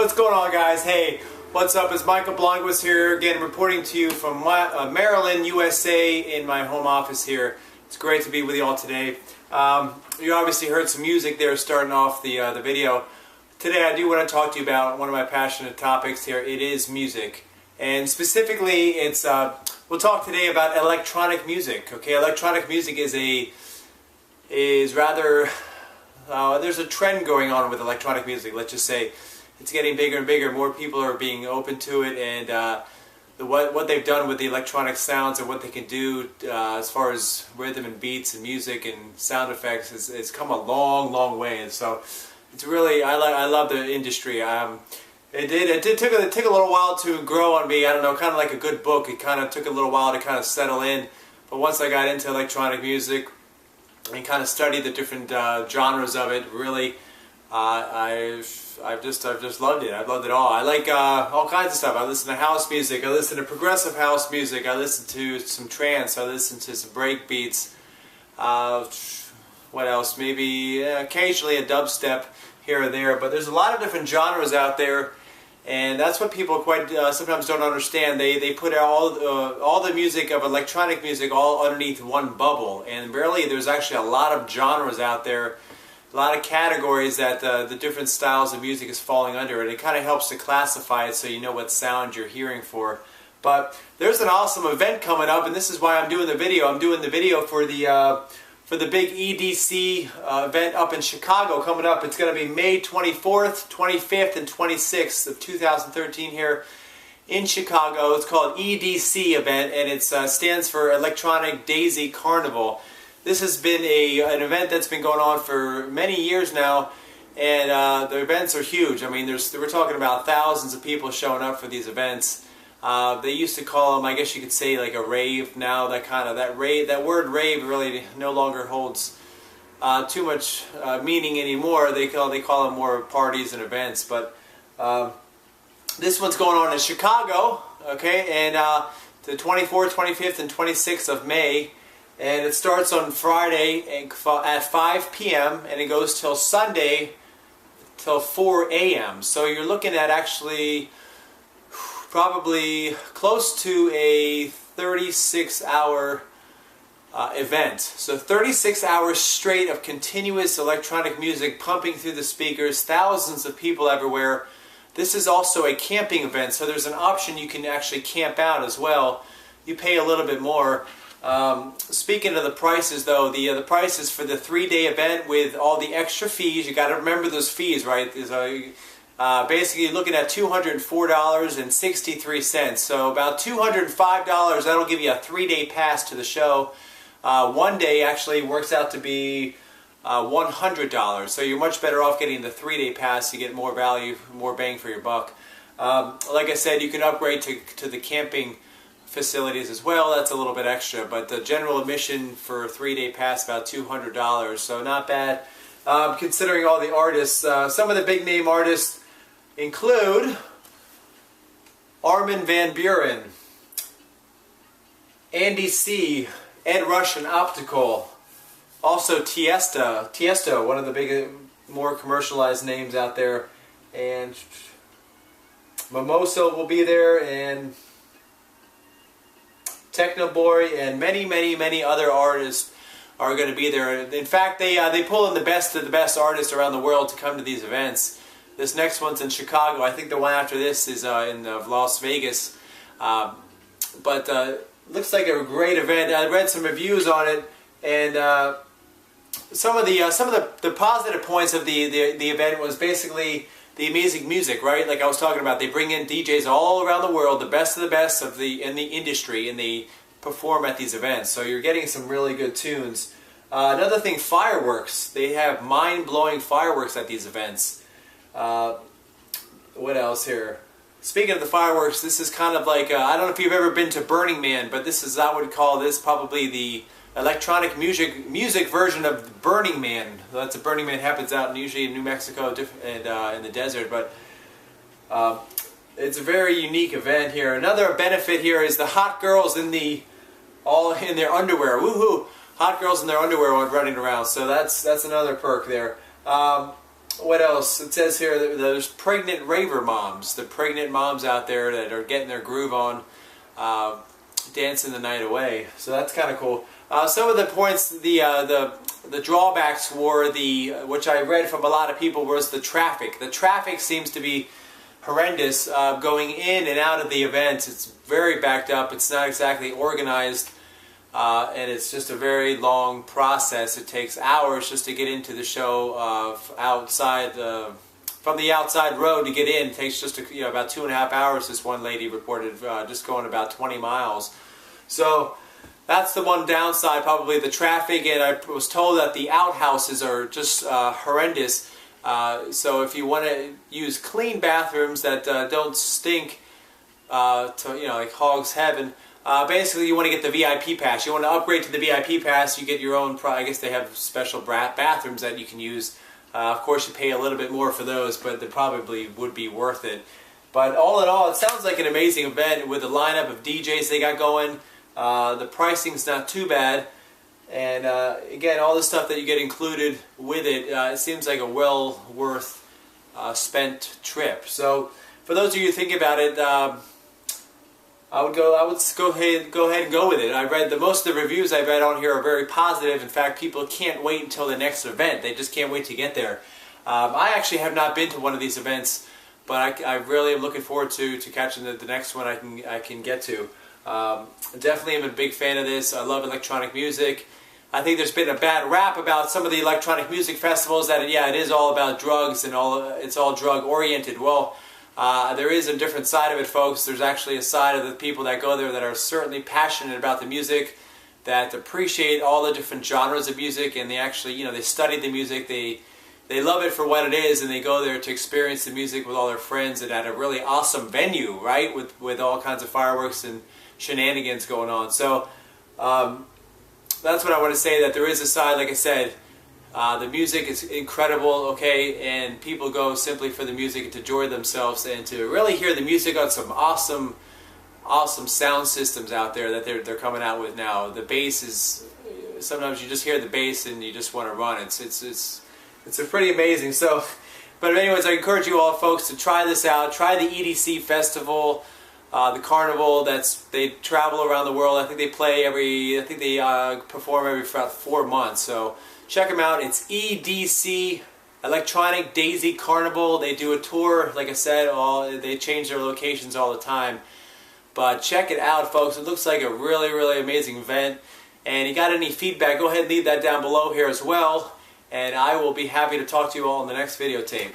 What's going on, guys? Hey, what's up? It's Michael Blomquist here again, reporting to you from Maryland, USA, in my home office here. It's great to be with you all today. You obviously heard some music there starting off the video. Today I do want to talk to you about one of my passionate topics here. It is music, and specifically, it's we'll talk today about electronic music. Okay, electronic music is rather there's a trend going on with electronic music. Let's just say it's getting bigger and bigger. More people are being open to it, and what they've done with the electronic sounds and what they can do as far as rhythm and beats and music and sound effects has come a long way. And so it's really, I love the industry. It took a little while to grow on me. I don't know, kind of like a good book. It kind of took a little while to kind of settle in. But once I got into electronic music and kind of studied the different genres of it, really, I've just loved it. I've loved it all. I like all kinds of stuff. I listen to house music. I listen to progressive house music. I listen to some trance. I listen to some break beats. What else? Maybe occasionally a dubstep here or there. But there's a lot of different genres out there, and that's what people quite sometimes don't understand. They put all the music of electronic music all underneath one bubble, and really there's actually a lot of genres out there. A lot of categories that the different styles of music is falling under, and it kind of helps to classify it so you know what sound you're hearing for. But there's an awesome event coming up, and this is why I'm doing the video. I'm doing the video for the big EDC event up in Chicago coming up. It's going to be May 24th, 25th, and 26th of 2013 here in Chicago. It's called EDC event, and it stands for Electronic Daisy Carnival. This has been an event that's been going on for many years now, and the events are huge. I mean, we're talking about thousands of people showing up for these events. They used to call them, I guess you could say, like a rave. Now that word rave really no longer holds too much meaning anymore. They call them more parties and events. But this one's going on in Chicago, okay, and the 24th, 25th, and 26th of May. And it starts on Friday at 5 p.m. and it goes till Sunday till 4 a.m. So you're looking at actually probably close to a 36-hour event. So 36 hours straight of continuous electronic music pumping through the speakers, thousands of people everywhere. This is also a camping event, so there's an option you can actually camp out as well. You pay a little bit more. Speaking of the prices, though, the prices for the 3-day event with all the extra fees, you got to remember those fees, right? Basically, you're looking at $204.63. So about $205. That'll give you a 3-day pass to the show. 1 day actually works out to be $100. So you're much better off getting the 3-day pass. You get more value, more bang for your buck. Like I said, you can upgrade to the camping facilities as well. That's a little bit extra, but the general admission for a 3-day pass about $200, so not bad considering all the artists. Some of the big name artists include Armin van Buuren, Andy C, Ed Rush and Optical, also Tiesto, one of the big, more commercialized names out there, and Mimosa will be there, and Techno Boy, and many other artists are going to be there. In fact, they pull in the best of the best artists around the world to come to these events. This next one's in Chicago. I think the one after this is in Las Vegas. But looks like a great event. I read some reviews on it, and some of the positive points of the event was basically the amazing music, right? Like I was talking about, they bring in DJs all around the world, the best in the industry, and they perform at these events. So you're getting some really good tunes. Another thing, fireworks. They have mind-blowing fireworks at these events. What else here? Speaking of the fireworks, this is kind of like, I don't know if you've ever been to Burning Man, but I would call this probably the electronic music version of Burning Man. That's a Burning Man happens out usually in New Mexico and in the desert, but it's a very unique event here. Another benefit here is the hot girls all in their underwear. Woohoo! Hot girls in their underwear running around. So that's another perk there. what else? It says here that there's pregnant raver moms. The pregnant moms out there that are getting their groove on, dancing the night away. So that's kind of cool. Some of the points, the drawbacks were which I read from a lot of people, was the traffic. The traffic seems to be horrendous going in and out of the events. It's very backed up. It's not exactly organized. And it's just a very long process. It takes hours just to get into the show outside, from the outside road to get in. It takes just about 2.5 hours, this one lady reported, just going about 20 miles. So that's the one downside, probably the traffic, and I was told that the outhouses are just horrendous. So if you want to use clean bathrooms that don't stink like hog's heaven, basically you want to get the VIP pass. You want to upgrade to the VIP pass. You get your own, I guess they have special bathrooms that you can use. Of course you pay a little bit more for those, but they probably would be worth it. But all in all, it sounds like an amazing event with the lineup of DJs they got going. The pricing's not too bad. And again, all the stuff that you get included with it, it seems like a well worth spent trip. So for those of you who think about it, I would go ahead and go with it. I read most of the reviews I read on here are very positive. In fact, people can't wait until the next event. They just can't wait to get there. I actually have not been to one of these events, but I really am looking forward to catching the next one I can get to. Definitely am a big fan of this. I love electronic music. I think there's been a bad rap about some of the electronic music festivals that it is all about drugs and it's all drug oriented. Well, there is a different side of it, folks. There's actually a side of the people that go there that are certainly passionate about the music, that appreciate all the different genres of music, and they actually, they study the music. They love it for what it is, and they go there to experience the music with all their friends and at a really awesome venue, right? With all kinds of fireworks and shenanigans going on. So that's what I want to say, that there is a side, like I said, the music is incredible, okay, and people go simply for the music and to enjoy themselves and to really hear the music on some awesome sound systems out there that they're coming out with now. The bass is, sometimes you just hear the bass and you just want to run. It's a pretty amazing. So, but anyways, I encourage you all, folks, to try this out. Try the EDC festival. The carnival, they travel around the world. I think they perform every about 4 months. So check them out. It's EDC, Electronic Daisy Carnival. They do a tour, like I said, they change their locations all the time. But check it out, folks. It looks like a really, really amazing event. And you got any feedback, go ahead and leave that down below here as well. And I will be happy to talk to you all in the next videotape.